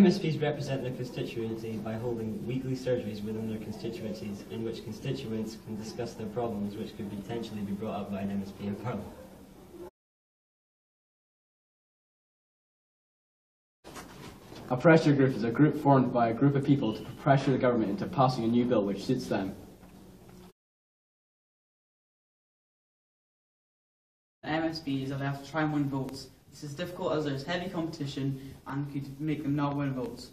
MSPs represent their constituencies by holding weekly surgeries within their constituencies, in which constituents can discuss their problems which could potentially be brought up by an MSP in Parliament. A pressure group is a group formed by a group of people to pressure the government into passing a new bill which suits them. MSPs are left to try and win votes. This is difficult as there is heavy competition and could make them not win votes.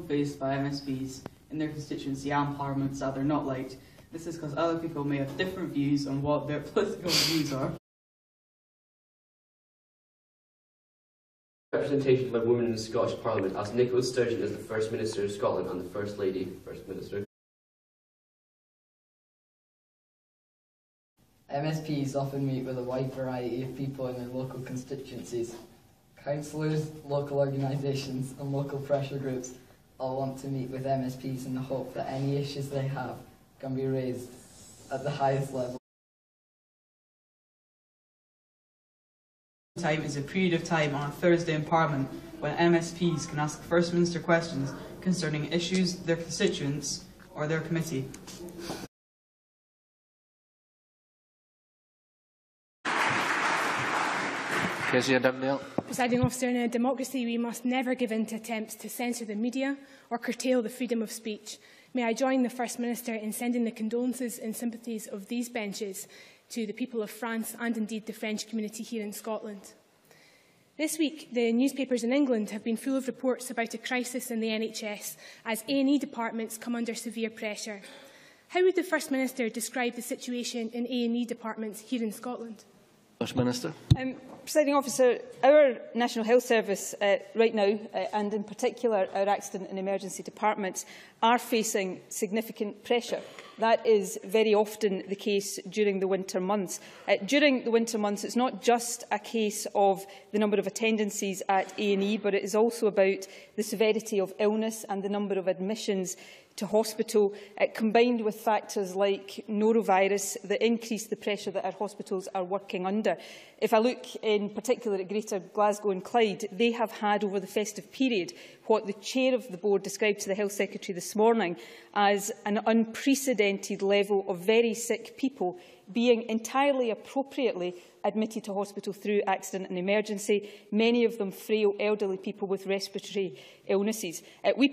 Faced by MSPs in their constituency and parliaments that they're not liked. This is because other people may have different views on what their political views are. Representation by women in the Scottish Parliament, as Nicola Sturgeon is the First Minister of Scotland and the First Lady, First Minister. MSPs often meet with a wide variety of people in their local constituencies. Councillors, local organisations and local pressure groups all want to meet with MSPs in the hope that any issues they have can be raised at the highest level. Time is a period of time on a Thursday in Parliament when MSPs can ask First Minister questions concerning issues, their constituents or their committee. Presiding Officer, in a democracy we must never give in to attempts to censor the media or curtail the freedom of speech. May I join the First Minister in sending the condolences and sympathies of these benches to the people of France and indeed the French community here in Scotland. This week, the newspapers in England have been full of reports about a crisis in the NHS as A&E departments come under severe pressure. How would the First Minister describe the situation in A&E departments here in Scotland? First Minister. Presiding Officer, our National Health Service right now, and in particular our Accident and Emergency departments, are facing significant pressure. That is very often the case during the winter months. During the winter months, it's not just a case of the number of attendances at A&E, but it is also about the severity of illness and the number of admissions to hospital, combined with factors like norovirus that increase the pressure that our hospitals are working under. If I look in particular at Greater Glasgow and Clyde, they have had over the festive period what the Chair of the Board described to the Health Secretary this morning as an unprecedented level of very sick people being entirely appropriately admitted to hospital through accident and emergency, many of them frail elderly people with respiratory illnesses. We